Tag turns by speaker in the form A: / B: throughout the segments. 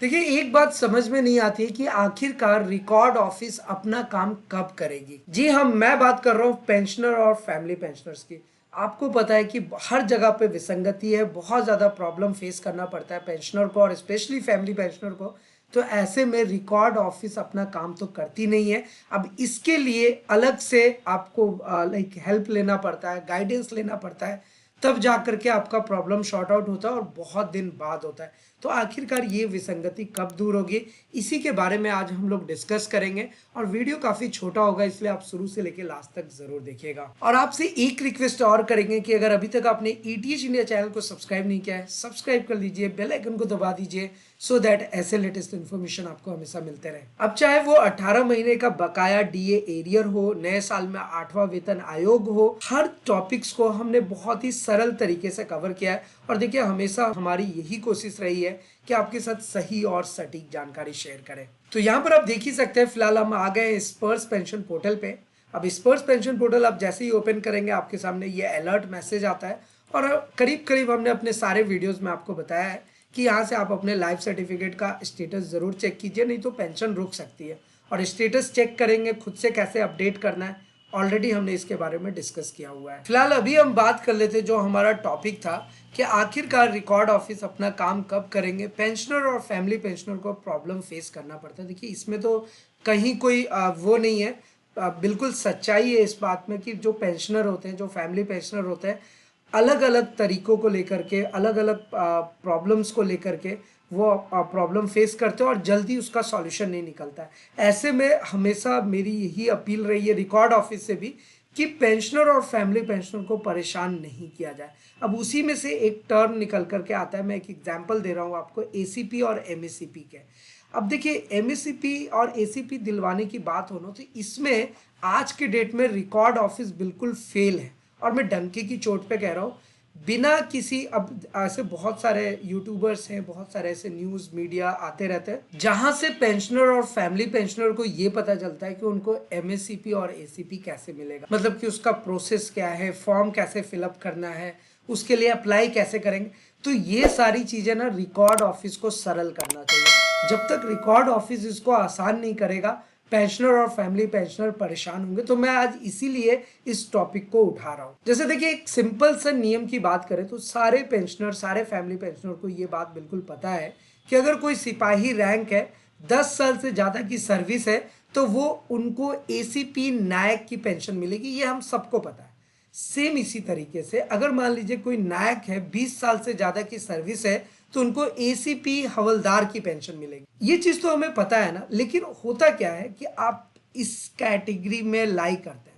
A: देखिए, एक बात समझ में नहीं आती है कि आखिरकार रिकॉर्ड ऑफिस अपना काम कब करेगी। जी हाँ, मैं बात कर रहा हूँ पेंशनर और फैमिली पेंशनर्स की। आपको पता है कि हर जगह पे विसंगति है, बहुत ज़्यादा प्रॉब्लम फेस करना पड़ता है पेंशनर को और स्पेशली फैमिली पेंशनर को। तो ऐसे में रिकॉर्ड ऑफिस अपना काम तो करती नहीं है। अब इसके लिए अलग से आपको लाइक हेल्प लेना पड़ता है, गाइडेंस लेना पड़ता है, तब जा करके आपका प्रॉब्लम शॉर्ट आउट होता है और बहुत दिन बाद होता है। तो आखिरकार ये विसंगति कब दूर होगी, इसी के बारे में आज हम लोग डिस्कस करेंगे। और वीडियो काफी छोटा होगा, इसलिए आप शुरू से लेकर लास्ट तक जरूर देखिएगा। और आपसे एक रिक्वेस्ट और करेंगे कि अगर अभी तक आपने ईटीएच इंडिया चैनल को सब्सक्राइब नहीं किया है, सब्सक्राइब कर लीजिए, बेल आइकन को दबा दीजिए, सो दैट ऐसे लेटेस्ट इन्फॉर्मेशन आपको हमेशा मिलते रहे। अब चाहे वो 18 महीने का बकाया डीए एरियर हो, नए साल में 8वां वेतन आयोग हो, हर टॉपिक्स को हमने बहुत ही सरल तरीके से कवर किया है। और देखिए, हमेशा हमारी यही कोशिश रही है कि आपके साथ सही और सटीक जानकारी शेयर करें। तो यहाँ पर आप देख ही सकते हैं, फिलहाल हम आ गए स्पर्स पेंशन पोर्टल पे। अब स्पर्स पेंशन पोर्टल आप जैसे ही ओपन करेंगे, आपके सामने ये अलर्ट मैसेज आता है। और करीब करीब हमने अपने सारे वीडियोस में आपको बताया है कि यहाँ से आप अपने लाइफ सर्टिफिकेट का स्टेटस जरूर चेक कीजिए, नहीं तो पेंशन रुक सकती है। और स्टेटस चेक करेंगे खुद से कैसे अपडेट करना है, ऑलरेडी हमने इसके बारे में डिस्कस किया हुआ है। फिलहाल अभी हम बात कर लेते जो हमारा टॉपिक था कि आखिरकार रिकॉर्ड ऑफिस अपना काम कब करेंगे। पेंशनर और फैमिली पेंशनर को प्रॉब्लम फेस करना पड़ता है। देखिए, इसमें तो कहीं कोई वो नहीं है, बिल्कुल सच्चाई है इस बात में कि जो पेंशनर होते हैं, जो फैमिली पेंशनर होते हैं, अलग अलग तरीकों को लेकर के, अलग अलग प्रॉब्लम्स को लेकर के वो प्रॉब्लम फेस करते हैं और जल्दी उसका सॉल्यूशन नहीं निकलता है। ऐसे में हमेशा मेरी यही अपील रही है रिकॉर्ड ऑफिस से भी कि पेंशनर और फैमिली पेंशनर को परेशान नहीं किया जाए। अब उसी में से एक टर्म निकल करके आता है, मैं एक एग्जांपल दे रहा हूँ आपको एसीपी और एमएससीपी के। अब देखिए, एमएससीपी और एसीपी दिलवाने की बात हो ना, तो इसमें आज के डेट में रिकॉर्ड ऑफिस बिल्कुल फेल है। और मैं डंके की चोट पे कह रहा हूँ, बिना किसी, अब ऐसे बहुत सारे यूट्यूबर्स हैं, बहुत सारे ऐसे न्यूज़ मीडिया आते रहते हैं जहां से पेंशनर और फैमिली पेंशनर को ये पता चलता है कि उनको एमएससीपी और एसीपी कैसे मिलेगा, मतलब कि उसका प्रोसेस क्या है, फॉर्म कैसे फिलअप करना है, उसके लिए अप्लाई कैसे करेंगे। तो ये सारी चीजें ना रिकॉर्ड ऑफिस को सरल करना चाहिए। जब तक रिकॉर्ड ऑफिस इसको आसान नहीं करेगा, पेंशनर और फैमिली पेंशनर परेशान होंगे। तो मैं आज इसीलिए इस टॉपिक को उठा रहा हूं। जैसे देखिए, एक सिंपल सा नियम की बात करें तो सारे पेंशनर, सारे फैमिली पेंशनर को ये बात बिल्कुल पता है कि अगर कोई सिपाही रैंक है, 10 साल से ज्यादा की सर्विस है, तो वो उनको एसीपी नायक की पेंशन मिलेगी। ये हम सबको पता है। सेम इसी तरीके से अगर मान लीजिए कोई नायक है, 20 साल से ज्यादा की सर्विस है, तो उनको एसीपी हवलदार की पेंशन मिलेगी। ये चीज तो हमें पता है ना। लेकिन होता क्या है कि आप इस कैटेगरी में लाई करते हैं।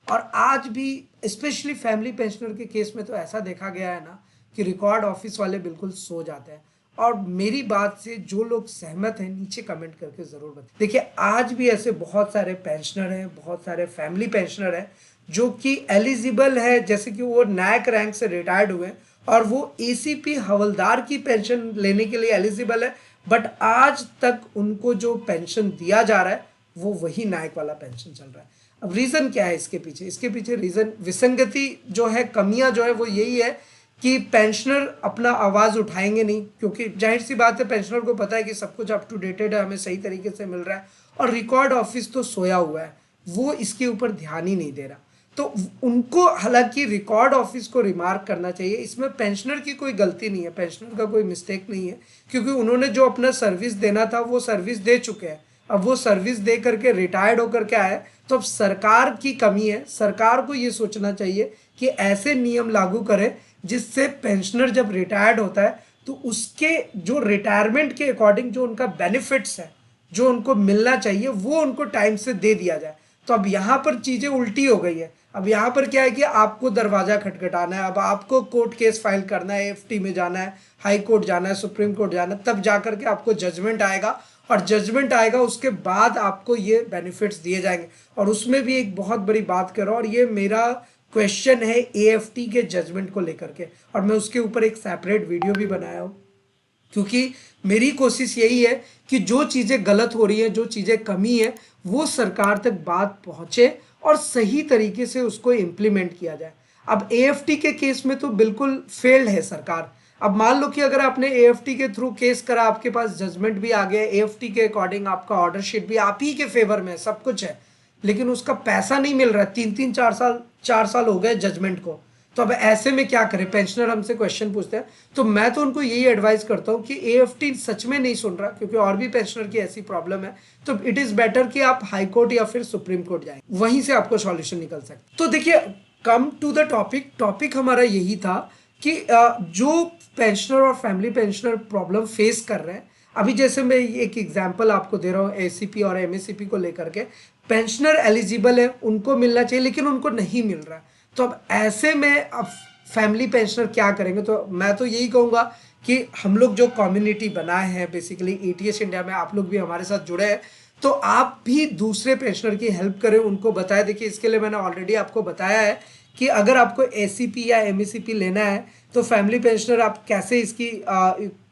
A: और आज भी स्पेशली फैमिली पेंशनर के केस में तो ऐसा देखा गया है ना कि रिकॉर्ड ऑफिस वाले बिल्कुल सो जाते हैं। और मेरी बात से जो लोग सहमत हैं, नीचे कमेंट करके जरूर बताएं। देखिए, आज भी ऐसे बहुत सारे पेंशनर हैं, बहुत सारे फैमिली पेंशनर हैं जो कि एलिजिबल है, जैसे कि वो नायक रैंक से रिटायर्ड हुए और वो एसीपी हवलदार की पेंशन लेने के लिए एलिजिबल है, बट आज तक उनको जो पेंशन दिया जा रहा है वो वही नायक वाला पेंशन चल रहा है। अब रीजन क्या है इसके पीछे? इसके पीछे रीजन विसंगति जो है, कमियां जो है वो यही है कि पेंशनर अपना आवाज उठाएंगे नहीं, क्योंकि जाहिर सी बात है पेंशनर को पता है कि सब कुछ अप टू डेटेड है, हमें सही तरीके से मिल रहा है। और रिकॉर्ड ऑफिस तो सोया हुआ है, वो इसके ऊपर ध्यान ही नहीं दे रहा। तो उनको हालांकि रिकॉर्ड ऑफिस को रिमार्क करना चाहिए। इसमें पेंशनर की कोई गलती नहीं है, पेंशनर का कोई मिस्टेक नहीं है, क्योंकि उन्होंने जो अपना सर्विस देना था वो सर्विस दे चुके हैं। अब वो सर्विस दे करके रिटायर्ड होकर के आए, तो अब सरकार की कमी है। सरकार को ये सोचना चाहिए कि ऐसे नियम लागू करें जिससे पेंशनर जब रिटायर्ड होता है तो उसके जो रिटायरमेंट के अकॉर्डिंग जो उनका बेनिफिट्स है, जो उनको मिलना चाहिए, वो उनको टाइम से दे दिया जाए। तो अब यहाँ पर चीजें उल्टी हो गई है। अब यहाँ पर क्या है कि आपको दरवाजा खटखटाना है, अब आपको कोर्ट केस फाइल करना है, एफटी में जाना है, हाई कोर्ट जाना है, सुप्रीम कोर्ट जाना है, तब जाकर के आपको जजमेंट आएगा। और जजमेंट आएगा उसके बाद आपको ये बेनिफिट्स दिए जाएंगे। और उसमें भी एक बहुत बड़ी बात कर रहा हूँ, और ये मेरा क्वेश्चन है एएफटी के जजमेंट को लेकर के, और मैं उसके ऊपर एक सेपरेट वीडियो भी बनाया हूँ। क्योंकि मेरी कोशिश यही है कि जो चीज़ें गलत हो रही है, जो चीज़ें कमी है, वो सरकार तक बात पहुंचे और सही तरीके से उसको इम्प्लीमेंट किया जाए। अब एएफटी के केस में तो बिल्कुल फेल्ड है सरकार। अब मान लो कि अगर आपने एएफटी के थ्रू केस करा, आपके पास जजमेंट भी आ गया, एएफटी के अकॉर्डिंग आपका ऑर्डर शीट भी आप ही के फेवर में सब कुछ है, लेकिन उसका पैसा नहीं मिल रहा, 3-3 4 साल हो गए जजमेंट को, तो अब ऐसे में क्या करें? पेंशनर हमसे क्वेश्चन पूछते हैं, तो मैं तो उनको यही एडवाइस करता हूँ कि एएफटी सच में नहीं सुन रहा, क्योंकि और भी पेंशनर की ऐसी प्रॉब्लम है, तो इट इज बेटर कि आप हाई कोर्ट या फिर सुप्रीम कोर्ट जाएं, वहीं से आपको सॉल्यूशन निकल सकता। तो देखिए, कम टू द टॉपिक हमारा यही था कि जो पेंशनर और फैमिली पेंशनर प्रॉब्लम फेस कर रहे हैं, अभी जैसे मैं एक एग्जांपल आपको दे रहा हूँ एसीपी और एमएससीपी को लेकर के, पेंशनर एलिजिबल है, उनको मिलना चाहिए, लेकिन उनको नहीं मिल रहा है, तो अब ऐसे में अब फैमिली पेंशनर क्या करेंगे? तो मैं तो यही कहूँगा कि हम लोग जो कम्युनिटी बनाए हैं बेसिकली एटीएस इंडिया में, आप लोग भी हमारे साथ जुड़े हैं, तो आप भी दूसरे पेंशनर की हेल्प करें, उनको बताएं। देखिए, इसके लिए मैंने ऑलरेडी आपको बताया है कि अगर आपको एसीपी या एमएससीपी लेना है तो फैमिली पेंशनर आप कैसे इसकी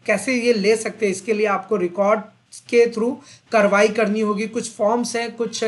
A: कैसे ये ले सकते हैं, इसके लिए आपको रिकॉर्ड के थ्रू कार्रवाई करनी होगी, कुछ फॉर्म्स हैं, कुछ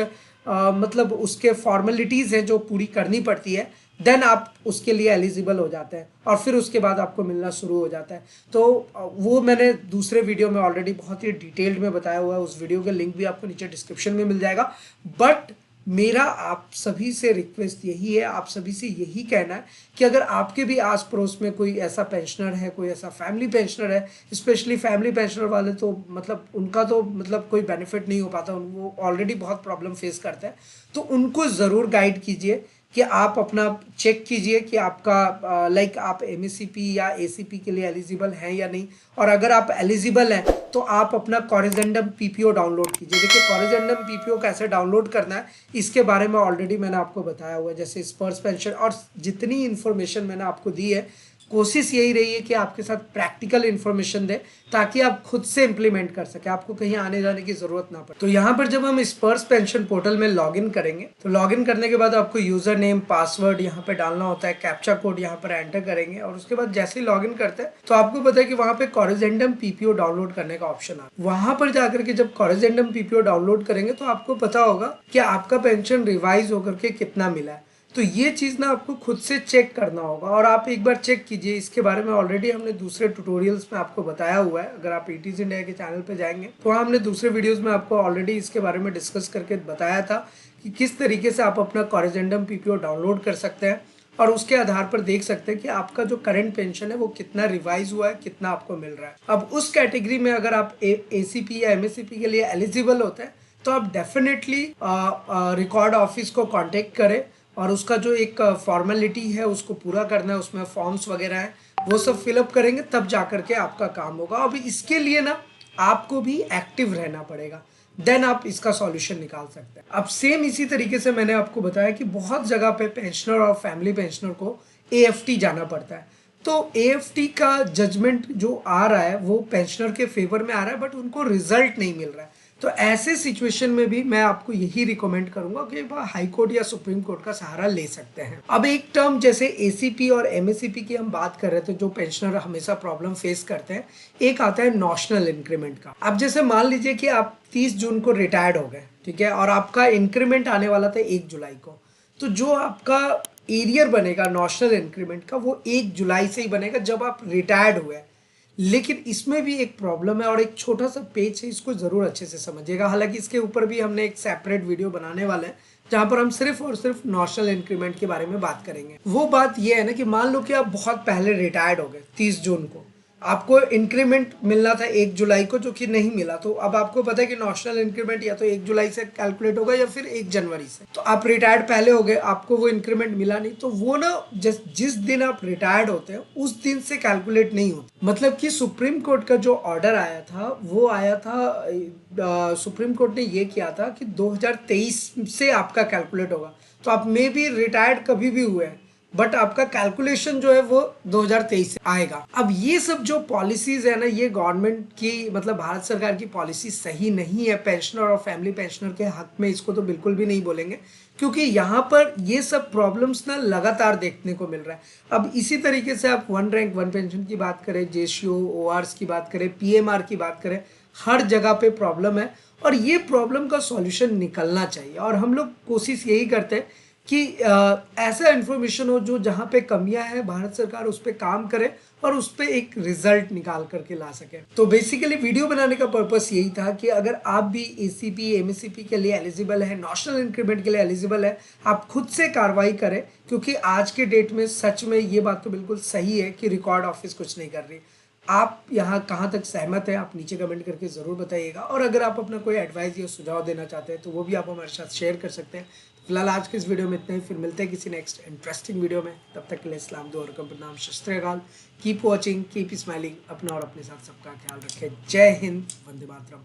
A: मतलब उसके फॉर्मेलिटीज़ हैं जो पूरी करनी पड़ती है, देन आप उसके लिए एलिजिबल हो जाते हैं और फिर उसके बाद आपको मिलना शुरू हो जाता है। तो वो मैंने दूसरे वीडियो में ऑलरेडी बहुत ही डिटेल्ड में बताया हुआ है, उस वीडियो का लिंक भी आपको नीचे डिस्क्रिप्शन में मिल जाएगा। बट मेरा आप सभी से रिक्वेस्ट यही है, आप सभी से यही कहना है कि अगर आपके भी आस पड़ोस में कोई ऐसा पेंशनर है, कोई ऐसा फैमिली पेंशनर है, स्पेशली फैमिली पेंशनर वाले तो मतलब उनका तो मतलब कोई बेनिफिट नहीं हो पाता, वो ऑलरेडी बहुत प्रॉब्लम फेस करते हैं, तो उनको ज़रूर गाइड कीजिए कि आप अपना चेक कीजिए कि आपका लाइक आप एमएससीपी या एसीपी के लिए एलिजिबल हैं या नहीं, और अगर आप एलिजिबल हैं तो आप अपना कॉरिजेंडम पीपीओ डाउनलोड कीजिए। देखिए, कॉरिजेंडम पीपीओ कैसे डाउनलोड करना है इसके बारे में ऑलरेडी मैंने आपको बताया हुआ है, जैसे स्पर्श पेंशन और जितनी इन्फॉर्मेशन मैंने आपको दी है, कोशिश यही रही है कि आपके साथ प्रैक्टिकल इन्फॉर्मेशन दे ताकि आप खुद से इंप्लीमेंट कर सके, आपको कहीं आने जाने की जरूरत ना पड़े। तो यहाँ पर जब हम स्पर्श पेंशन पोर्टल में लॉगिन करेंगे, तो लॉगिन करने के बाद आपको यूजर नेम, पासवर्ड यहाँ पे डालना होता है, कैप्चा कोड यहाँ पर एंटर करेंगे, और उसके बाद जैसे ही लॉगिन करते हैं तो आपको पता है कि वहाँ पे कॉरिजेंडम पीपीओ डाउनलोड करने का ऑप्शन आता है। वहां पर जाकर के जब कॉरिजेंडम पीपीओ डाउनलोड करेंगे तो आपको पता होगा कि आपका पेंशन रिवाइज होकर के कितना मिला है। तो ये चीज़ ना आपको खुद से चेक करना होगा, और आप एक बार चेक कीजिए, इसके बारे में ऑलरेडी हमने दूसरे ट्यूटोरियल्स में आपको बताया हुआ है। अगर आप एटीज इंडिया के चैनल पे जाएंगे तो वहाँ हमने दूसरे वीडियोस में आपको ऑलरेडी इसके बारे में डिस्कस करके बताया था कि किस तरीके से आप अपना कॉरिजेंडम पीपीओ डाउनलोड कर सकते हैं, और उसके आधार पर देख सकते हैं कि आपका जो करंट पेंशन है वो कितना रिवाइज हुआ है, कितना आपको मिल रहा है। अब उस कैटेगरी में अगर आप एसीपी या एमएससीपी के लिए एलिजिबल होते हैं तो आप डेफिनेटली रिकॉर्ड ऑफिस को कॉन्टेक्ट करें, और उसका जो एक फॉर्मेलिटी है उसको पूरा करना है, उसमें फॉर्म्स वगैरह हैं वो सब फिलअप करेंगे, तब जाकर के आपका काम होगा। अब इसके लिए ना आपको भी एक्टिव रहना पड़ेगा, देन आप इसका सॉल्यूशन निकाल सकते हैं। अब सेम इसी तरीके से मैंने आपको बताया कि बहुत जगह पे पेंशनर और फैमिली पेंशनर को एएफटी जाना पड़ता है, तो एएफटी का जजमेंट जो आ रहा है वो पेंशनर के फेवर में आ रहा है, बट उनको रिजल्ट नहीं मिल रहा है। तो ऐसे सिचुएशन में भी मैं आपको यही रिकमेंड करूंगा कि हाई कोर्ट या सुप्रीम कोर्ट का सहारा ले सकते हैं। अब एक टर्म जैसे एसीपी और एमएससीपी की हम बात कर रहे थे, जो पेंशनर हमेशा प्रॉब्लम फेस करते हैं, एक आता है नॉशनल इंक्रीमेंट का। अब जैसे मान लीजिए कि आप 30 जून को रिटायर्ड हो गए, ठीक है, और आपका इंक्रीमेंट आने वाला था 1 जुलाई को, तो जो आपका एरियर बनेगा नॉशनल इंक्रीमेंट का वो 1 जुलाई से ही बनेगा जब आप रिटायर्ड हुए। लेकिन इसमें भी एक प्रॉब्लम है और एक छोटा सा पेज है, इसको जरूर अच्छे से समझिएगा। हालांकि इसके ऊपर भी हमने एक सेपरेट वीडियो बनाने वाले हैं जहां पर हम सिर्फ और सिर्फ नॉशनल इंक्रीमेंट के बारे में बात करेंगे। वो बात ये है ना कि मान लो कि आप बहुत पहले रिटायर्ड हो गए 30 जून को, आपको इंक्रीमेंट मिलना था 1 जुलाई को, जो कि नहीं मिला, तो अब आपको पता है कि नॉशनल इंक्रीमेंट या तो 1 जुलाई से कैलकुलेट होगा या फिर 1 जनवरी से। तो आप रिटायर्ड पहले हो गए, आपको वो इंक्रीमेंट मिला नहीं, तो वो ना जिस दिन आप रिटायर्ड होते हैं उस दिन से कैलकुलेट नहीं होता। मतलब कि सुप्रीम कोर्ट का जो ऑर्डर आया था वो आया था, सुप्रीम कोर्ट ने ये किया था कि 2023 से आपका कैलकुलेट होगा। तो आप मे बी रिटायर्ड कभी भी हुए हैं, बट आपका कैलकुलेशन जो है वो 2023 से आएगा। अब ये सब जो पॉलिसीज है ना, ये गवर्नमेंट की मतलब भारत सरकार की पॉलिसी सही नहीं है पेंशनर और फैमिली पेंशनर के हक में, इसको तो बिल्कुल भी नहीं बोलेंगे, क्योंकि यहाँ पर ये सब प्रॉब्लम्स ना लगातार देखने को मिल रहा है। अब इसी तरीके से आप 1 रैंक 1 पेंशन की बात करें, जेसीओ, ओआरस की बात करें, पीएमआर की बात करें, हर जगह पे प्रॉब्लम है और ये प्रॉब्लम का सॉल्यूशन निकलना चाहिए। और हम लोग कोशिश यही करते हैं कि ऐसा इन्फॉर्मेशन हो जो जहाँ पे कमियां हैं भारत सरकार उस पर काम करे और उस पर एक रिजल्ट निकाल करके ला सके। तो बेसिकली वीडियो बनाने का पर्पस यही था कि अगर आप भी एसीपी एमएससीपी के लिए एलिजिबल है, नेशनल इंक्रीमेंट के लिए एलिजिबल है, आप खुद से कार्रवाई करें, क्योंकि आज के डेट में सच में ये बात तो बिल्कुल सही है कि रिकॉर्ड ऑफिस कुछ नहीं कर रही। आप यहाँ कहाँ तक सहमत हैं आप नीचे कमेंट करके ज़रूर बताइएगा, और अगर आप अपना कोई एडवाइस या सुझाव देना चाहते हैं तो वो भी आप हमारे साथ शेयर कर सकते हैं। फिलहाल आज के इस वीडियो में इतना ही, फिर मिलते हैं किसी नेक्स्ट इंटरेस्टिंग वीडियो में। तब तक के लिए इस्लाम दो और प्रणाम, शस्त्र अकाल, कीप वॉचिंग, कीप स्माइलिंग, अपना और अपने साथ सबका ख्याल रखें। जय हिंद, वंदे मातरम।